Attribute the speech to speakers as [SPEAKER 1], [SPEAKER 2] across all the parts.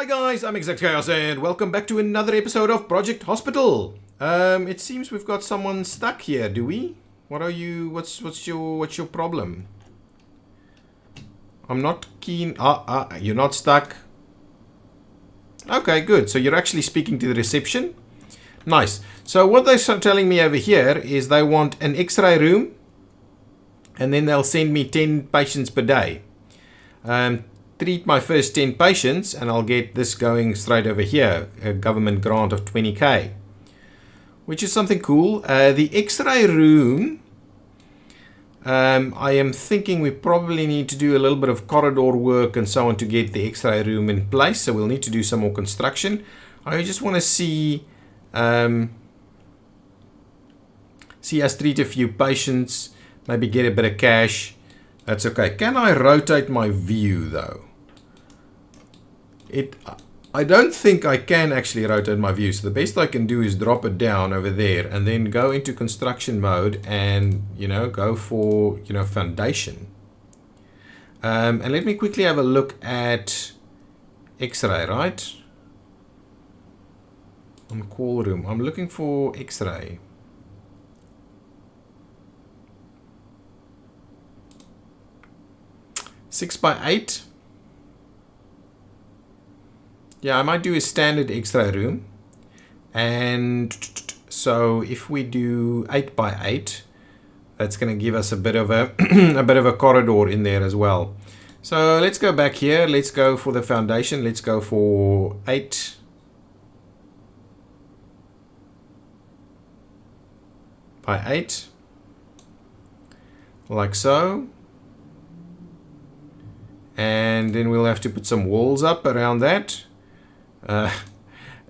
[SPEAKER 1] guys, I'm ExactChaos and welcome back to another episode of Project Hospital. It seems we've got someone stuck here, do we? What are you, what's your problem? I'm not keen. You're not stuck. Okay, good. So you're actually speaking to the reception. Nice. So what they're telling me over here is they want an X-ray room and then they'll send me 10 patients per day. Treat my first 10 patients and I'll get this going straight over here, a government grant of 20k, which is something cool. The X-ray room, I am thinking we probably need to do a little bit of corridor work and so on to get the X-ray room in place, so we'll need to do some more construction. I just want to see us treat a few patients, maybe get a bit of cash. That's okay. Can I rotate my view though? I don't think I can actually rotate my view. So the best I can do is drop it down over there and then go into construction mode and, go for, foundation. And let me quickly have a look at X-ray, right? On call room. I'm looking for X-ray. Six by 8. Yeah, I might do a standard X-ray room. And so if we do 8 by 8, that's going to give us a bit of a a bit of a corridor in there as well. So let's go back here. Let's go for the foundation. Let's go for 8 by 8. Like so. And then we'll have to put some walls up around that.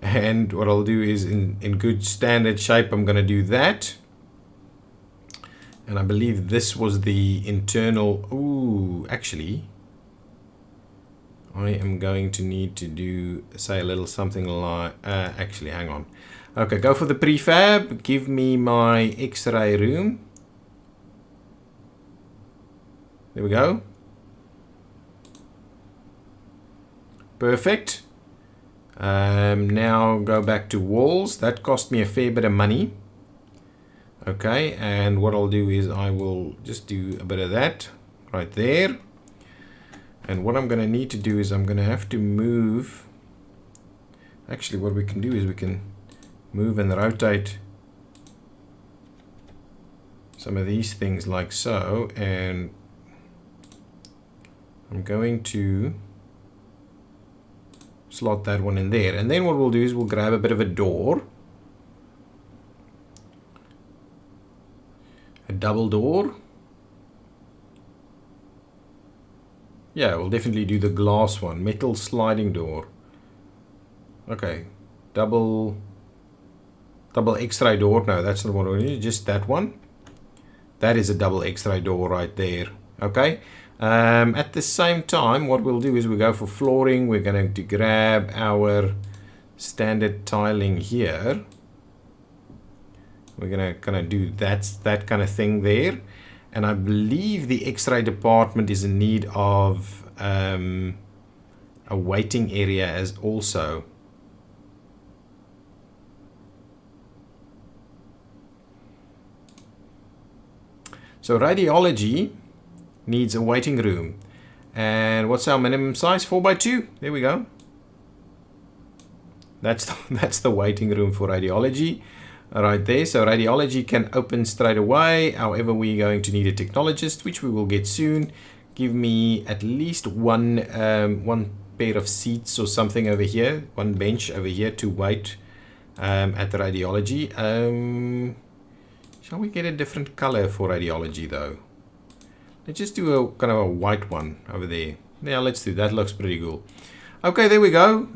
[SPEAKER 1] And what I'll do is in good standard shape, I'm going to do that. And I believe this was the internal. Ooh, actually, I am going to need to do, say, a little something like, actually, hang on. Okay, go for the prefab. Give me my X-ray room. There we go. Perfect. Now go back to walls. That cost me a fair bit of money. Okay, and what I'll do is I will just do a bit of that right there. And what I'm going to need to do is I'm going to have to move. Actually, what we can do is we can move and rotate some of these things like so. And I'm going to slot that one in there, and then what we'll do is we'll grab a bit of a door, a double door. Yeah, we'll definitely do the glass one, metal sliding door. Okay, double X-ray door. No, that's not what we need, just that one. That is a double X-ray door right there. Okay. At the same time, what we'll do is we go for flooring. We're going to grab our standard tiling here. We're going to kind of do that kind of thing there. And I believe the X-ray department is in need of a waiting area as also. So radiology needs a waiting room. And what's our minimum size? 4 by 2. There we go. That's the waiting room for radiology right there. So radiology can open straight away. However, we're going to need a technologist, which we will get soon. Give me at least one pair of seats or something over here, one bench over here to wait at the radiology. Shall we get a different color for radiology though? Let's just do a kind of a white one over there. Yeah, let's do that. Looks pretty cool. Okay, there we go.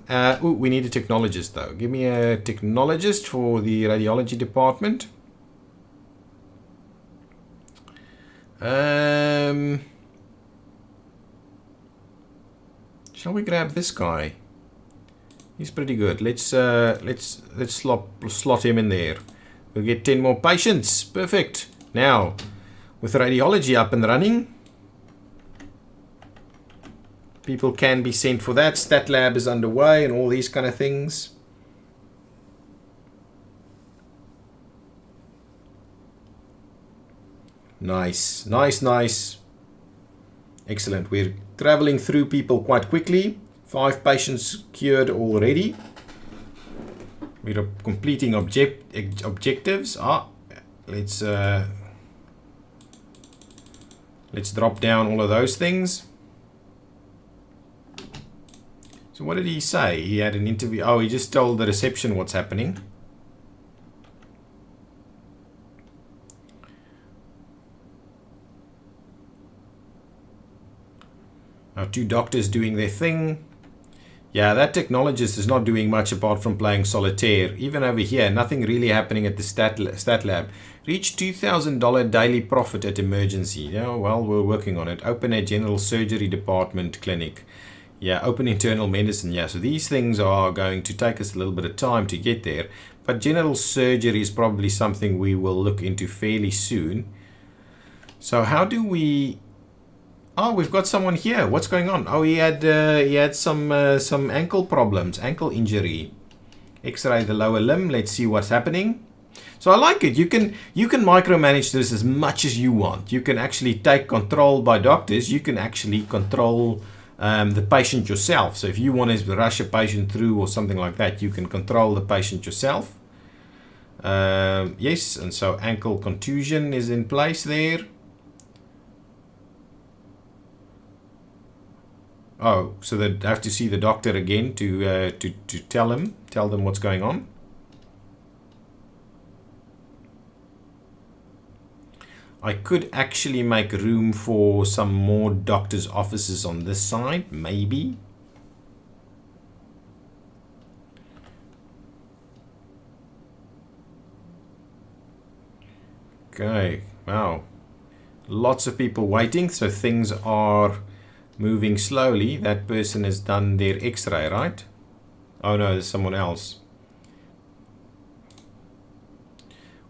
[SPEAKER 1] Ooh, we need a technologist though. Give me a technologist for the radiology department. Shall we grab this guy? He's pretty good. Let's slot him in there. We'll get 10 more patients. Perfect. Now, with radiology up and running, People can be sent for that. Stat lab is underway and all these kind of things. Nice, nice, nice. Excellent. We're traveling through people quite quickly. 5 patients cured already. We're completing objectives. Let's drop down all of those things. So what did he say? He had an interview. Oh, he just told the reception what's happening. Our 2 doctors doing their thing. Yeah, that technologist is not doing much apart from playing solitaire. Even over here, nothing really happening at the stat lab. Reach $2,000 daily profit at emergency. Yeah, well, we're working on it. Open a general surgery department clinic. Yeah, open internal medicine. Yeah, so these things are going to take us a little bit of time to get there. But general surgery is probably something we will look into fairly soon. So how do we... Oh, we've got someone here. What's going on? Oh, he had some ankle problems, ankle injury. X-ray the lower limb. Let's see what's happening. So I like it. You can micromanage this as much as you want. You can actually take control by doctors. You can actually control the patient yourself. So if you want to rush a patient through or something like that, you can control the patient yourself. Yes, and so ankle contusion is in place there. Oh, so they have to see the doctor again to tell them what's going on. I could actually make room for some more doctors' offices on this side, maybe. Okay, wow. Lots of people waiting, so things are moving slowly. That person has done their x-ray, right? Oh no, there's someone else.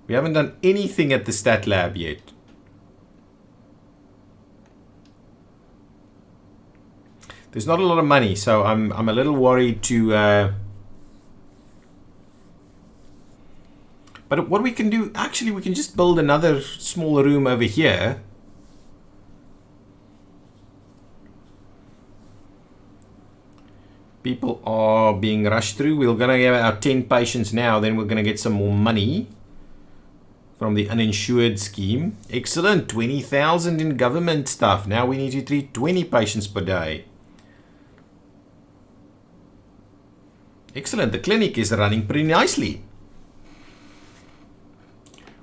[SPEAKER 1] We haven't done anything at the stat lab yet. There's not a lot of money, so I'm a little worried to... But what we can do, actually we can just build another small room over here. People are being rushed through. We're going to get our 10 patients now. Then we're going to get some more money from the uninsured scheme. Excellent. 20,000 in government stuff. Now we need to treat 20 patients per day. Excellent. The clinic is running pretty nicely.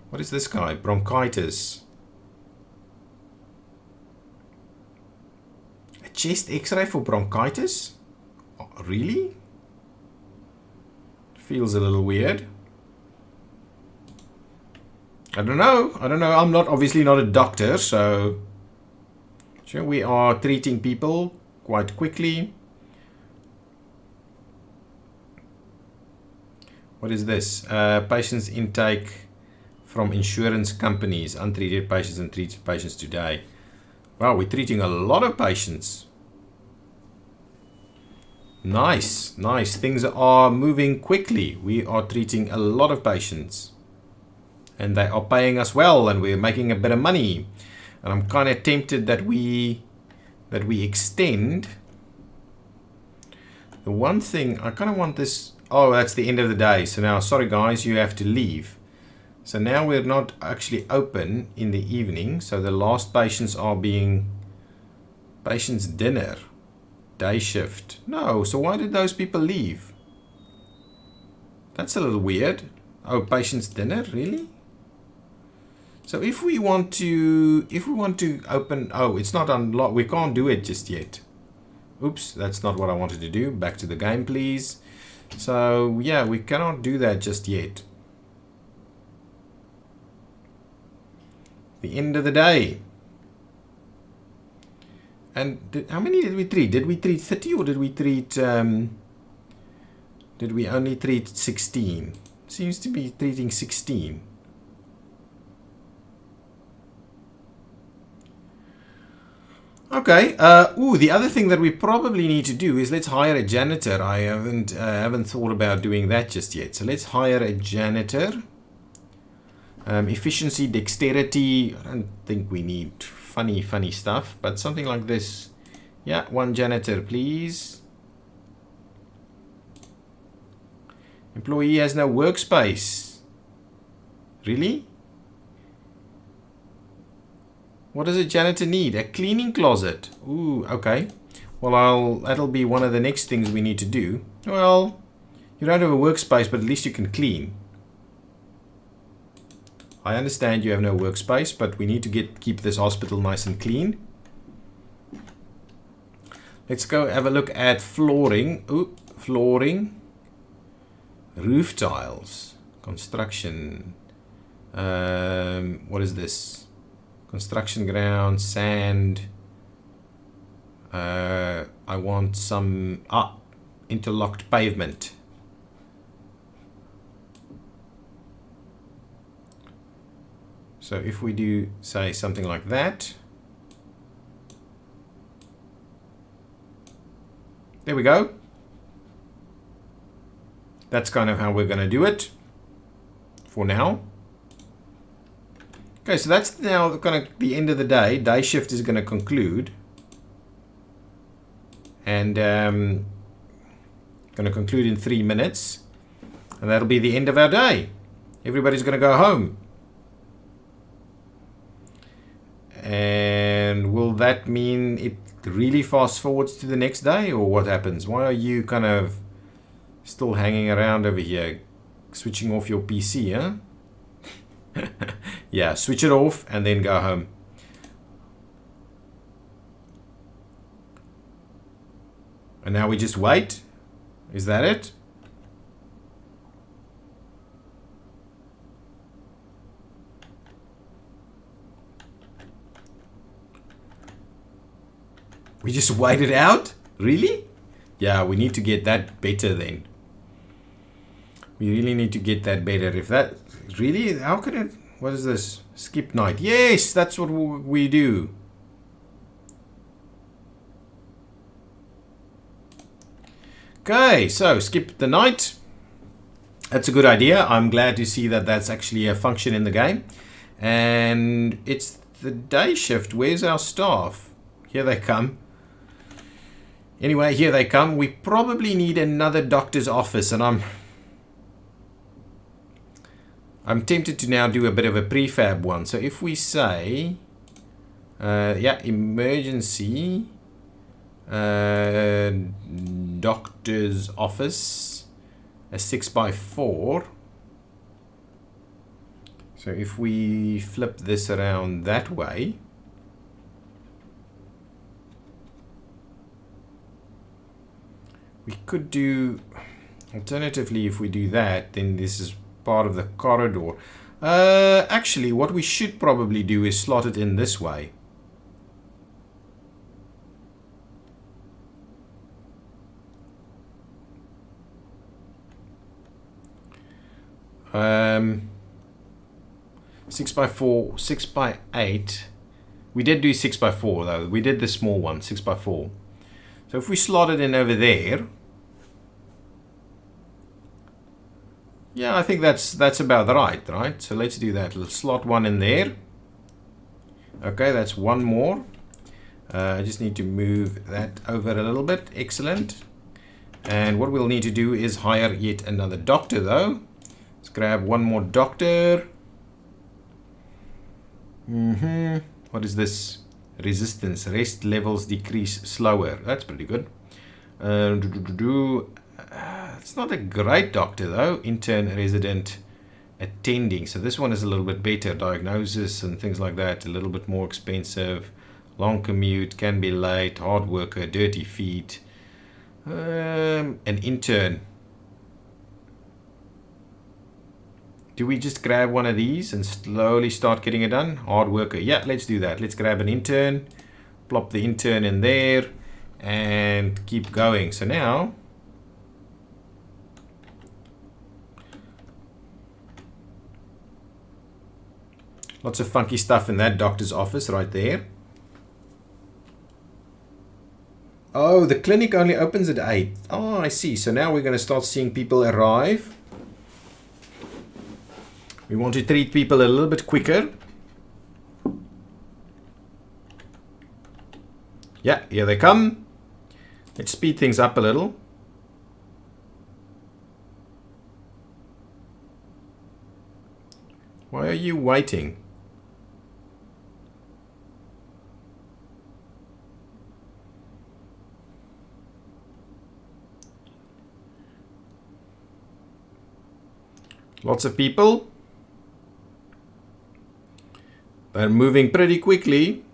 [SPEAKER 1] What is this guy? Bronchitis. A chest x-ray for bronchitis? Really? Feels a little weird. I don't know. I'm obviously not a doctor, so sure, we are treating people quite quickly. What is this? Patients intake from insurance companies. Untreated patients and treated patients today. Wow, we're treating a lot of patients. Nice, nice. Things are moving quickly. We are treating a lot of patients. And they are paying us well, and we're making a bit of money. And I'm kind of tempted that we extend. The one thing, I kind of want this... Oh, that's the end of the day. So now, sorry guys, you have to leave. So now we're not actually open in the evening. So the last patients are being... Patients dinner. Day shift. No, so why did those people leave? That's a little weird. Oh, patient's dinner, really? So if we want to open, oh, it's not unlocked. We can't do it just yet. Oops, that's not what I wanted to do. Back to the game, please. So yeah, we cannot do that just yet. The end of the day. And how many did we treat? Did we treat 30 or did we treat... did we only treat 16? Seems to be treating 16. Okay. The other thing that we probably need to do is let's hire a janitor. I haven't thought about doing that just yet. So let's hire a janitor. Efficiency, dexterity. I don't think we need funny stuff, but something like this. Yeah, one janitor, please. Employee has no workspace. Really? What does a janitor need? A cleaning closet. Ooh, okay. Well, that'll be one of the next things we need to do. Well, you don't have a workspace, but at least you can clean. I understand you have no workspace, but we need to keep this hospital nice and clean. Let's go have a look at flooring. Ooh, flooring. Roof tiles. Construction. What is this? Construction ground, sand. I want some interlocked pavement. So if we do say something like that, there we go. That's kind of how we're going to do it for now. Okay, so that's now kind of the end of the day. Day shift is going to conclude. And going to conclude in 3 minutes. And that'll be the end of our day. Everybody's going to go home. And will that mean it really fast forwards to the next day? Or what happens? Why are you kind of still hanging around over here? Switching off your PC, huh? Yeah, switch it off and then go home. And now we just wait. Is that it? We just wait it out? Really? Yeah, we need to get that better then. We really need to get that better. If that really, how can it? What is this? Skip night. Yes, that's what we do. Okay, so skip the night. That's a good idea. I'm glad to see that that's actually a function in the game. And it's the day shift. Where's our staff? Here they come. Anyway, here they come. We probably need another doctor's office, and I'm tempted to now do a bit of a prefab one. So if we say, yeah, emergency doctor's office, a 6x4. So if we flip this around that way, we could do, alternatively, if we do that, then this is part of the corridor. Actually, what we should probably do is slot it in this way. Um, 6x4, 6x8. We did do 6x4 though. We did the small one, 6x4. So if we slot it in over there, yeah, I think that's about right? So let's do that. Let's slot one in there. Okay, that's one more. I just need to move that over a little bit. Excellent. And what we'll need to do is hire yet another doctor though. Let's grab one more doctor. What is this? Resistance. Rest levels decrease slower. That's pretty good. It's not a great doctor though. Intern, resident, attending. So this one is a little bit better. Diagnosis and things like that. A little bit more expensive. Long commute. Can be late. Hard worker. Dirty feet. An intern. Do we just grab one of these and slowly start getting it done? Hard worker. Yeah, let's do that. Let's grab an intern. Plop the intern in there. And keep going. So now, lots of funky stuff in that doctor's office right there. Oh, the clinic only opens at 8. Oh, I see. So now we're going to start seeing people arrive. We want to treat people a little bit quicker. Yeah, here they come. Let's speed things up a little. Why are you waiting? Lots of people. They're moving pretty quickly.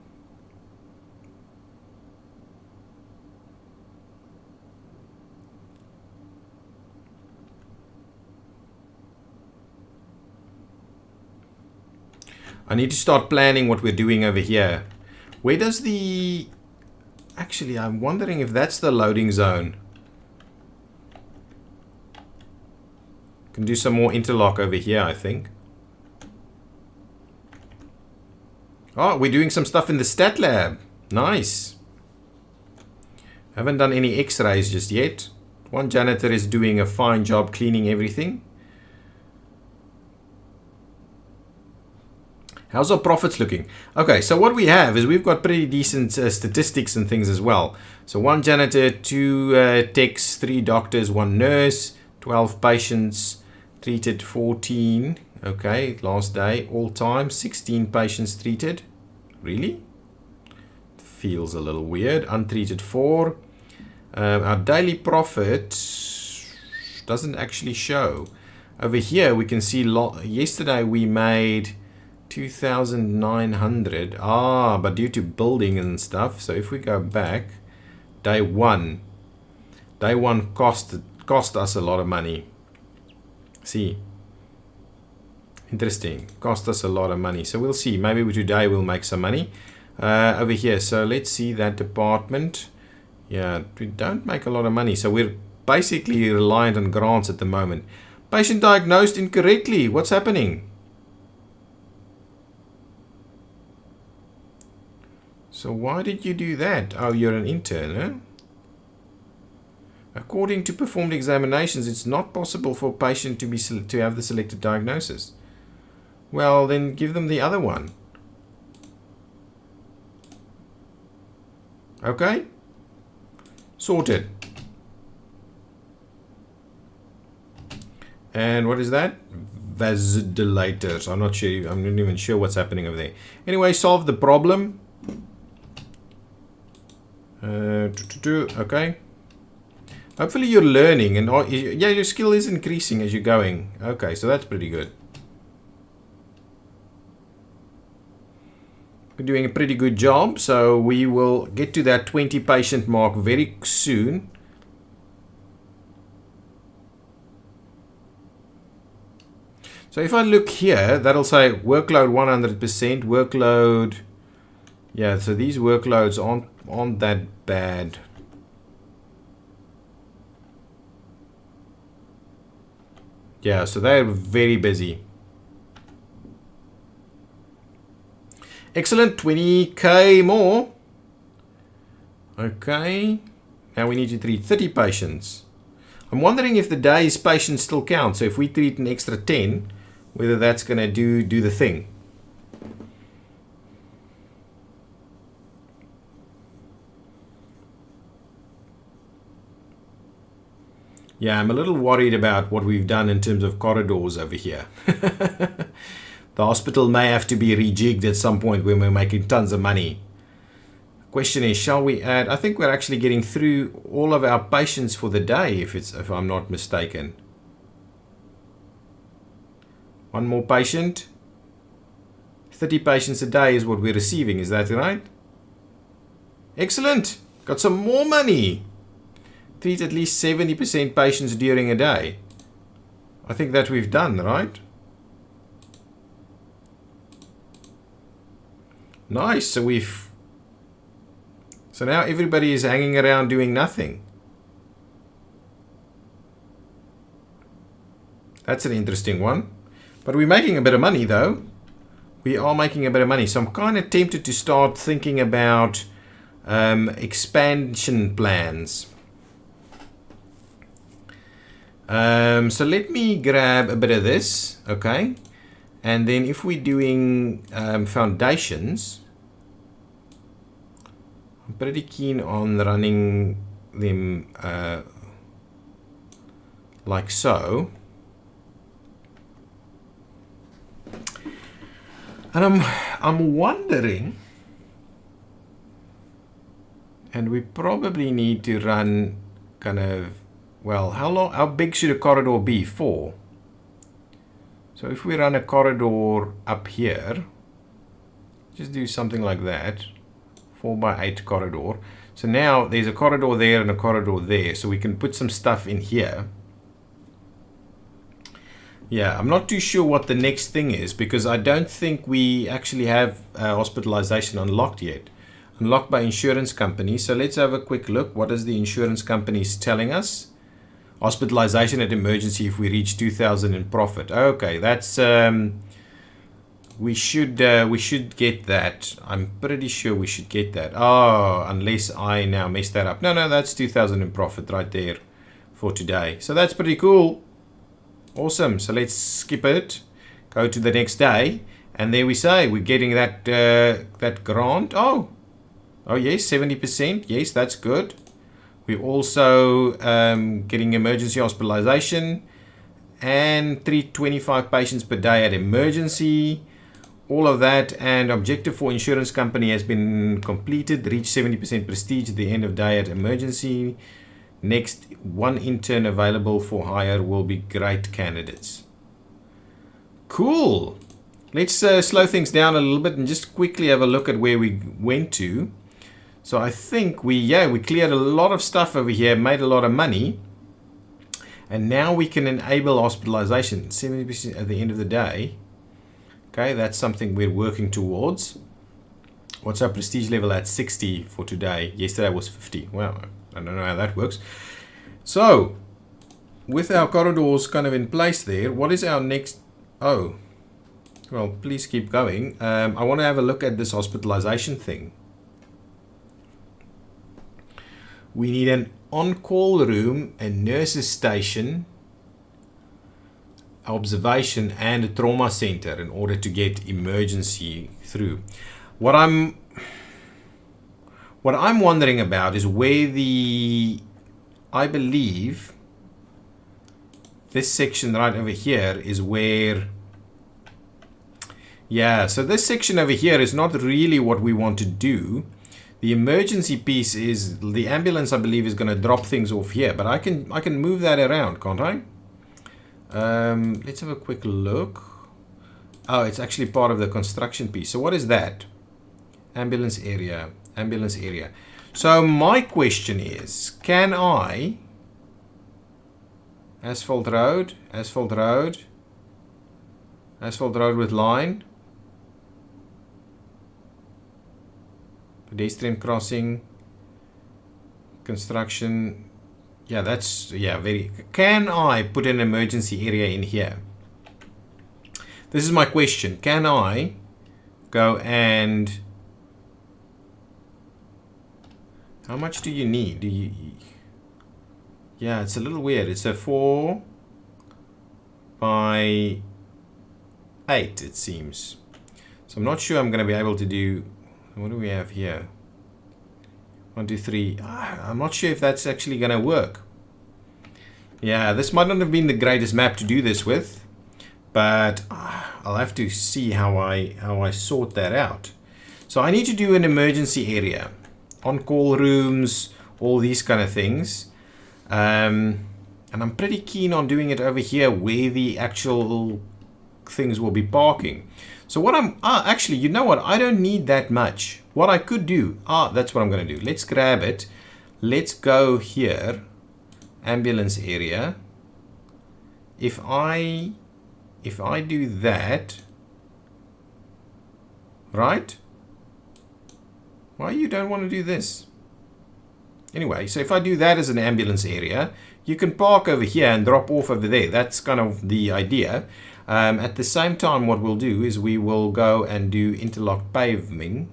[SPEAKER 1] I need to start planning what we're doing over here. Where does the... Actually, I'm wondering if that's the loading zone. Can do some more interlock over here, I think. Oh, we're doing some stuff in the stat lab. Nice. Haven't done any x-rays just yet. One janitor is doing a fine job cleaning everything. How's our profits looking? Okay, so what we have is we've got pretty decent statistics and things as well. So 1 janitor, 2 techs, 3 doctors, 1 nurse, 12 patients, treated 14. Okay, last day, all time, 16 patients treated. Really? Feels a little weird. Untreated 4. Our daily profit doesn't actually show. Over here we can see yesterday we made 2,900. But due to building and stuff. So if we go back, day one cost us a lot of money. See, interesting. Cost us a lot of money. So we'll see. Maybe today we'll make some money over here. So let's see that department. Yeah, we don't make a lot of money. So we're basically reliant on grants at the moment. Patient diagnosed incorrectly. What's happening? So why did you do that? Oh, you're an intern, huh? According to performed examinations, it's not possible for a patient to have the selected diagnosis. Well, then give them the other one. Okay? Sorted. And what is that? Vasodilators. I'm not sure. I'm not even sure what's happening over there. Anyway, solve the problem. Okay. Hopefully you're learning, and yeah, your skill is increasing as you're going. Okay, so that's pretty good. We're doing a pretty good job, so we will get to that 20 patient mark very soon. So if I look here, that'll say workload 100%, workload. Yeah, so these workloads aren't that bad. Yeah, so they're very busy. Excellent, 20k more. Okay, now we need to treat 30 patients. I'm wondering if the day's patients still count. So if we treat an extra 10, whether that's going to do the thing. Yeah, I'm a little worried about what we've done in terms of corridors over here. The hospital may have to be rejigged at some point when we're making tons of money. Question is, shall we add? I think we're actually getting through all of our patients for the day, if I'm not mistaken. One more patient. 30 patients a day is what we're receiving, is that right? Excellent. Got some more money. Treat at least 70% patients during a day. I think that we've done, right? Nice. So now everybody is hanging around doing nothing. That's an interesting one. But we're making a bit of money though. We are making a bit of money. So I'm kind of tempted to start thinking about expansion plans. So let me grab a bit of this, okay? And then if we're doing foundations, I'm pretty keen on running them like so. And I'm wondering, and we probably need to run kind of, well, how big should a corridor be? 4. So if we run a corridor up here, just do something like that, 4x8 corridor. So now there's a corridor there and a corridor there, so we can put some stuff in here. Yeah, I'm not too sure what the next thing is, because I don't think we actually have hospitalization unlocked yet. Unlocked by insurance company. So let's have a quick look. What is the insurance companies telling us? Hospitalization at emergency if we reach 2,000 in profit. Okay, that's we should get that. I'm pretty sure we should get that. Oh, unless I now mess that up. No, that's 2,000 in profit right there for today. So that's pretty cool. Awesome. So let's skip it. Go to the next day, and there we say we're getting that that grant. Oh yes, 70%. Yes, that's good. We're also getting emergency hospitalization and 325 patients per day at emergency. All of that, and objective for insurance company has been completed. Reach 70% prestige at the end of day at emergency. Next, 1 intern available for hire will be great candidates. Cool. Let's slow things down a little bit and just quickly have a look at where we went to. So I think we cleared a lot of stuff over here, made a lot of money, and now we can enable hospitalization 70% at the end of the day. Okay, that's something we're working towards. What's our prestige level at? 60 for today. Yesterday was 50. Wow, I don't know how that works. So with our corridors kind of in place there, what is our next? Oh, well, please keep going. I want to have a look at this hospitalization thing. We need an on-call room, a nurses station, observation, and a trauma center in order to get emergency through. What I'm wondering about is where I believe this section right over here is where, yeah, so this section over here is not really what we want to do. The emergency piece is the ambulance, I believe, is going to drop things off here, but I can move that around, can't I? Let's have a quick look. Oh, it's actually part of the construction piece. So what is that? Ambulance area, ambulance area. So my question is, can I asphalt road with line, pedestrian crossing, construction? Yeah, that's, yeah, very. Can I put an emergency area in here? This is my question. Can I go and, how much do you need? Yeah, it's a little weird. It's a 4 by 8, it seems. So I'm not sure I'm going to be able to do, what do we have here? 1, 2, 3. I'm not sure if that's actually going to work. Yeah, this might not have been the greatest map to do this with, but I'll have to see how I sort that out. So I need to do an emergency area, on-call rooms, all these kind of things. And I'm pretty keen on doing it over here where the actual things will be parking. So what actually, you know what? I don't need that much. What I could do, that's what I'm going to do. Let's grab it. Let's go here, ambulance area. If I do that, right? Why you don't want to do this? Anyway, so if I do that as an ambulance area, you can park over here and drop off over there. That's kind of the idea. At the same time, what we'll do is we will go and do interlock paving.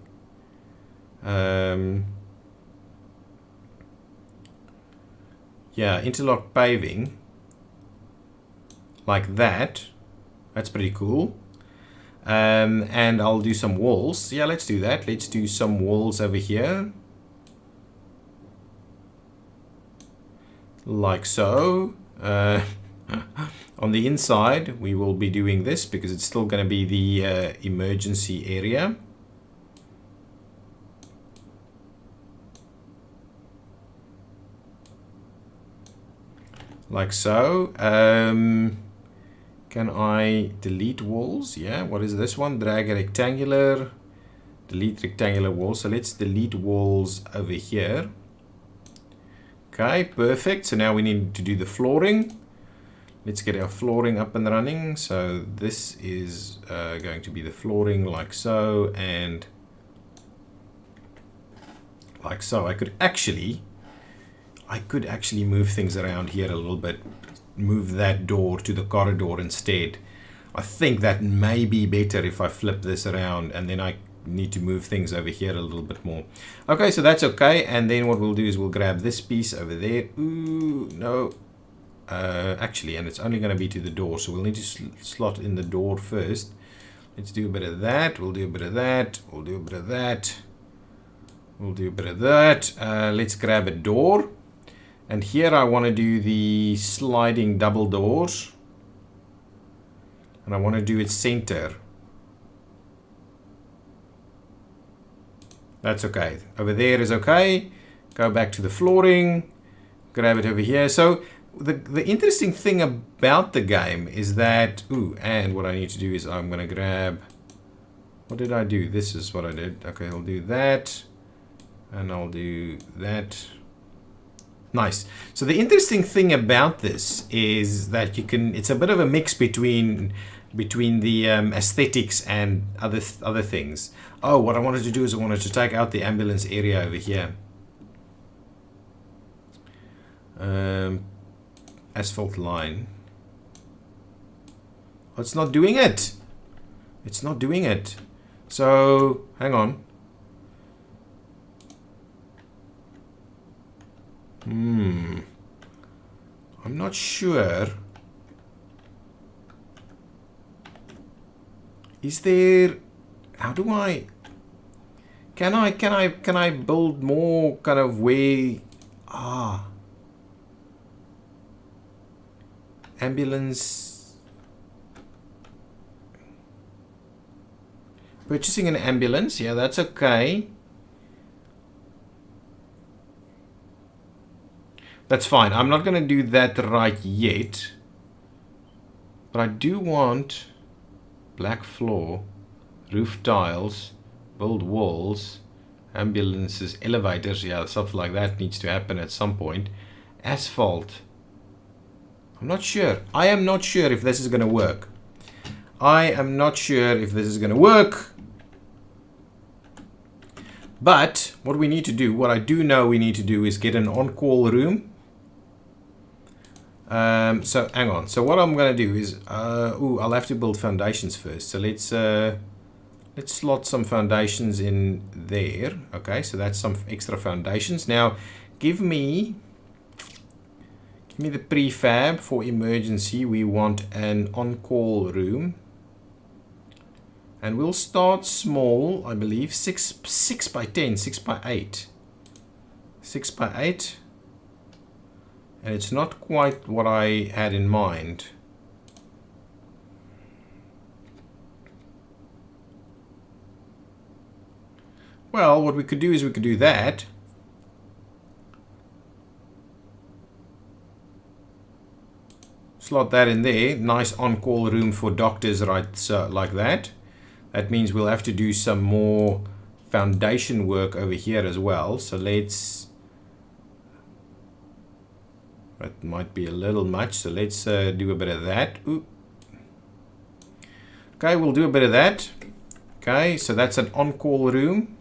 [SPEAKER 1] Yeah, interlock paving. Like that. That's pretty cool. And I'll do some walls. Yeah, let's do that. Let's do some walls over here. Like so. On the inside, we will be doing this because it's still going to be the emergency area. Like so. Can I delete walls? Yeah, what is this one? Drag a rectangular. Delete rectangular walls. So let's delete walls over here. Okay, perfect. So now we need to do the flooring. Let's get our flooring up and running. So this is going to be the flooring like so and like so. I could actually move things around here a little bit. Move that door to the corridor instead. I think that may be better if I flip this around and then I need to move things over here a little bit more. Okay, so that's okay. And then what we'll do is we'll grab this piece over there. Ooh, no. Actually, and it's only going to be to the door, so we'll need to slot in the door first. Let's do a bit of that. We'll do a bit of that. We'll do a bit of that. We'll do a bit of that. Let's grab a door. And here I want to do the sliding double doors. And I want to do it center. That's okay. Over there is okay. Go back to the flooring. Grab it over here. So the interesting thing about the game is that, ooh, and what I need to do is I'm going to grab, what did I do? This is what I did. Okay, I'll do that. And I'll do that. Nice. So the interesting thing about this is that you can, it's a bit of a mix between the aesthetics and other things. Oh, what I wanted to do is I wanted to take out the ambulance area over here. Asphalt line. Oh, it's not doing it. It's not doing it. So, hang on. I'm not sure. Is there, how do I, can I build more kind of way, ambulance, purchasing an ambulance, yeah, that's okay. That's fine. I'm not going to do that right yet. But I do want black floor, roof tiles, build walls, ambulances, elevators. Yeah, stuff like that needs to happen at some point. Asphalt. I'm not sure. I am not sure if this is going to work. I am not sure if this is going to work. But what we need to do, what I do know we need to do is get an on-call room. So hang on. So what I'm going to do is, I'll have to build foundations first. So let's slot some foundations in there. Okay, so that's some extra foundations. Now, give me the prefab for emergency. We want an on-call room. And we'll start small, I believe, 6 by 10, 6 by 8. 6 by 8. And it's not quite what I had in mind. Well, what we could do is we could do that. Slot that in there. Nice on-call room for doctors, right? So, like that. That means we'll have to do some more foundation work over here as well. So let's... That might be a little much. So let's do a bit of that. Ooh. Okay, we'll do a bit of that. Okay, so that's an on-call room.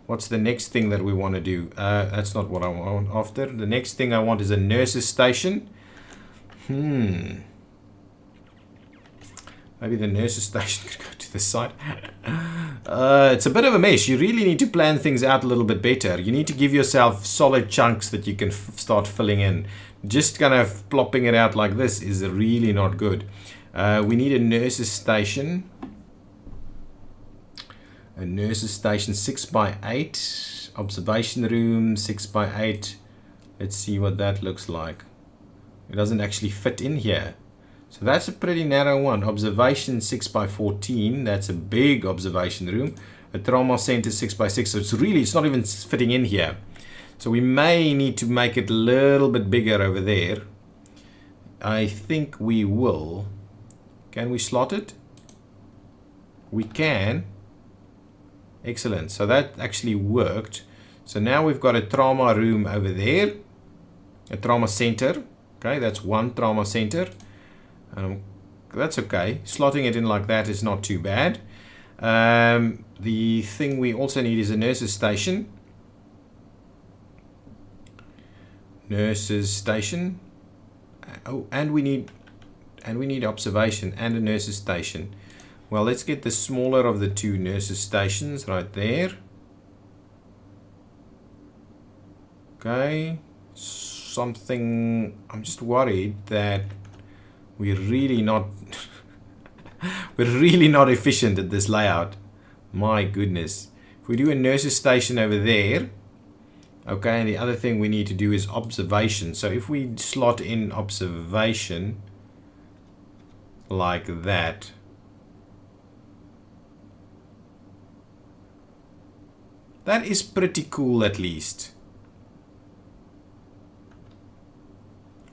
[SPEAKER 1] What's the next thing that we want to do? That's not what I want after. The next thing I want is a nurse's station. Maybe the nurse's station could go to the side. It's a bit of a mess. You really need to plan things out a little bit better. You need to give yourself solid chunks that you can start filling in. Just kind of plopping it out like this is really not good. We need a nurse's station. A nurse's station 6x8. Observation room 6x8. Let's see what that looks like. It doesn't actually fit in here. So that's a pretty narrow one. Observation 6x14. That's a big observation room. A trauma center 6x6. So it's not even fitting in here. So we may need to make it a little bit bigger over there. I think we will. Can we slot it? We can. Excellent. So that actually worked. So now we've got a trauma room over there. A trauma center. Okay, that's one trauma center. That's okay. Slotting it in like that is not too bad. The thing we also need is a nurse's station. Nurse's station. Oh, and we need observation and a nurse's station. Well, let's get the smaller of the two nurse's stations right there. Okay. Something. I'm just worried that we're really not efficient at this layout. My goodness. If we do a nurse's station over there, okay, and the other thing we need to do is observation. So if we slot in observation like that, that is pretty cool at least.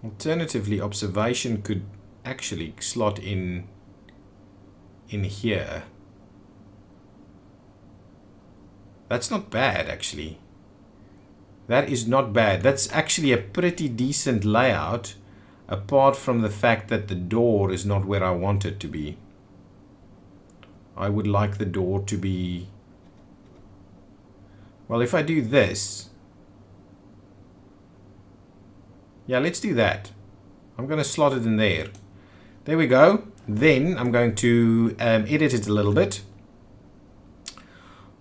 [SPEAKER 1] Alternatively, observation could actually slot in here. That's not bad, actually. That is not bad. That's actually a pretty decent layout, apart from the fact that the door is not where I want it to be. I would like the door to be... Well, if I do this... Yeah, let's do that. I'm going to slot it in there. There we go. Then I'm going to edit it a little bit.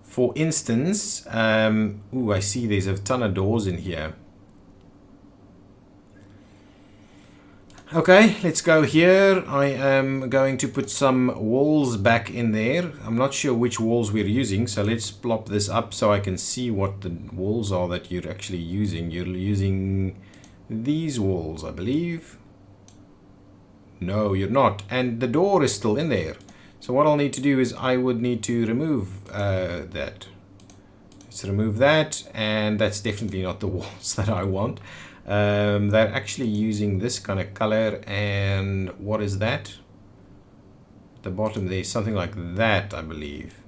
[SPEAKER 1] For instance, ooh, I see there's a ton of doors in here. Okay, let's go here. I am going to put some walls back in there. I'm not sure which walls we're using, so let's plop this up so I can see what the walls are that you're actually using. You're using these walls, I believe. No, you're not. And the door is still in there. So what I'll need to do is I would need to remove that. Let's remove that, and that's definitely not the walls that I want. They're actually using this kind of color, and what is that? At the bottom there's something like that, I believe.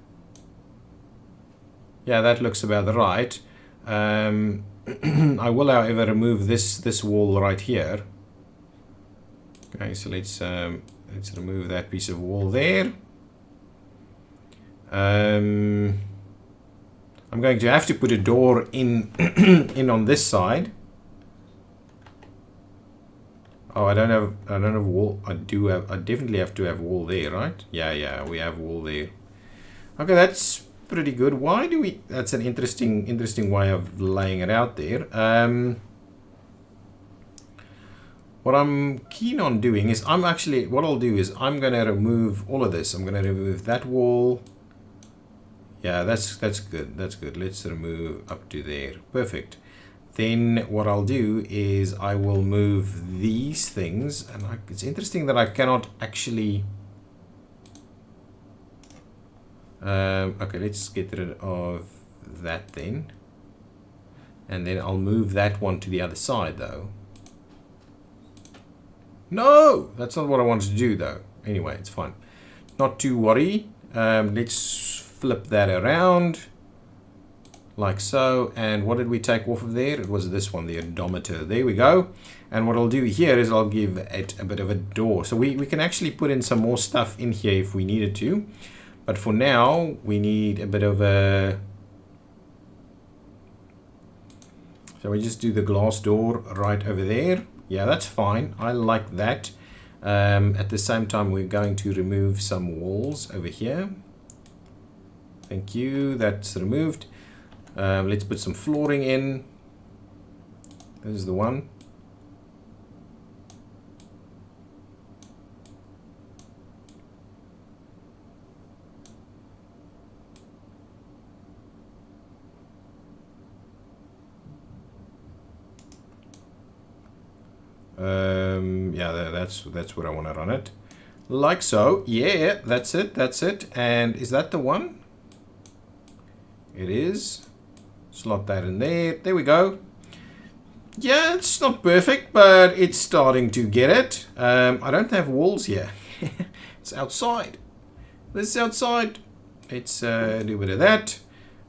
[SPEAKER 1] Yeah, that looks about right. I will, however, remove this wall right here. Okay, so let's remove that piece of wall there. I'm going to have to put a door in on this side. Oh, I don't have wall. I definitely have to have wall there, right? Yeah, we have wall there. Okay, that's pretty good. Why do we? That's an interesting way of laying it out there. What I'm keen on doing is what I'll do is I'm going to remove all of this. I'm going to remove that wall. Yeah, that's good. That's good. Let's remove up to there. Perfect. Then what I'll do is I will move these things, and it's interesting that I cannot actually. Okay, let's get rid of that then, and then I'll move that one to the other side though. No, that's not what I wanted to do though. Anyway, it's fine. Not to worry. Let's flip that around like so. And what did we take off of there? It was this one, the odometer. There we go. And what I'll do here is I'll give it a bit of a door. So we can actually put in some more stuff in here if we needed to. But for now, we need a bit of a... So we just do the glass door right over there. Yeah, that's fine. I like that. At the same time, we're going to remove some walls over here. Thank you. That's removed. Let's put some flooring in. This is the one. Yeah, that's where I want to run it. Like so. Yeah, that's it. That's it. And is that the one? It is. Slot that in there. There we go. Yeah, it's not perfect, but it's starting to get it. I don't have walls here. It's outside. This is outside. Let's do a bit of that.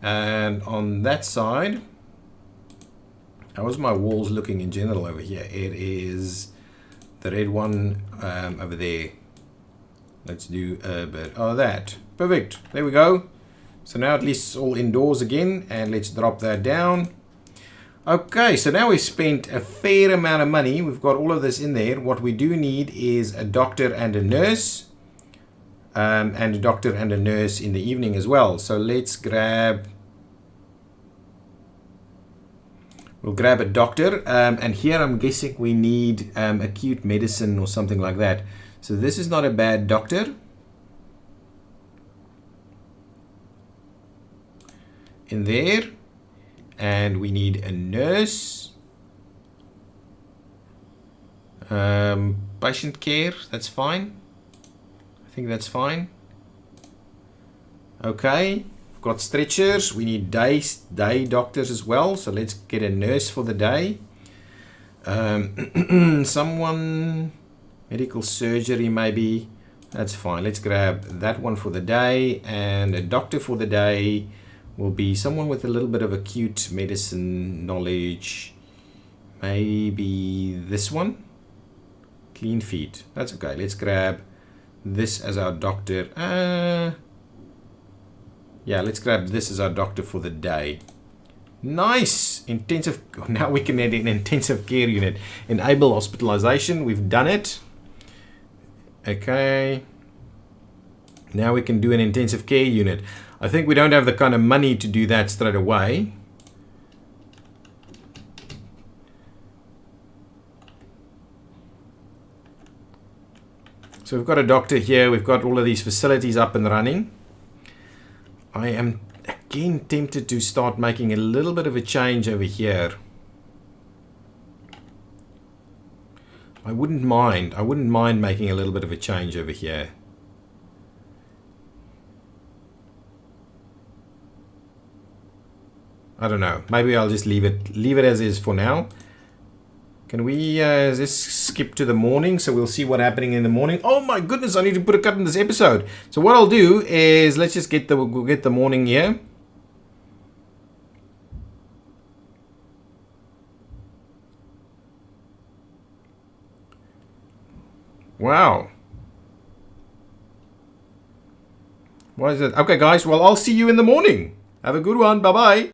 [SPEAKER 1] And on that side, how's my walls looking in general over here? It is the red one over there. Let's do a bit of that. Perfect. There we go. So now at least it's all indoors again. And let's drop that down. Okay, so now we've spent a fair amount of money. We've got all of this in there. What we do need is a doctor and a nurse. And a doctor and a nurse in the evening as well. So let's grab... We'll grab a doctor. And here I'm guessing we need acute medicine or something like that. So this is not a bad doctor. In there. And we need a nurse. Patient care, that's fine. I think that's fine. Okay, we've got stretchers. We need day doctors as well. So let's get a nurse for the day. Someone, medical surgery maybe. That's fine. Let's grab that one for the day. And a doctor for the day will be someone with a little bit of acute medicine knowledge. Maybe this one. Clean feet. That's okay. Let's grab this as our doctor. Yeah, let's grab this as our doctor for the day. Nice. Intensive. Now we can add an intensive care unit. Enable hospitalization. We've done it. Okay. Now we can do an intensive care unit. I think we don't have the kind of money to do that straight away. So we've got a doctor here. We've got all of these facilities up and running. I am again tempted to start making a little bit of a change over here. I wouldn't mind making a little bit of a change over here. I don't know. Maybe I'll just leave it as is for now. Can we just skip to the morning so we'll see what's happening in the morning? Oh my goodness, I need to put a cut in this episode. So what I'll do is let's just get the morning here. Wow. What is it? Okay guys, well I'll see you in the morning. Have a good one. Bye bye.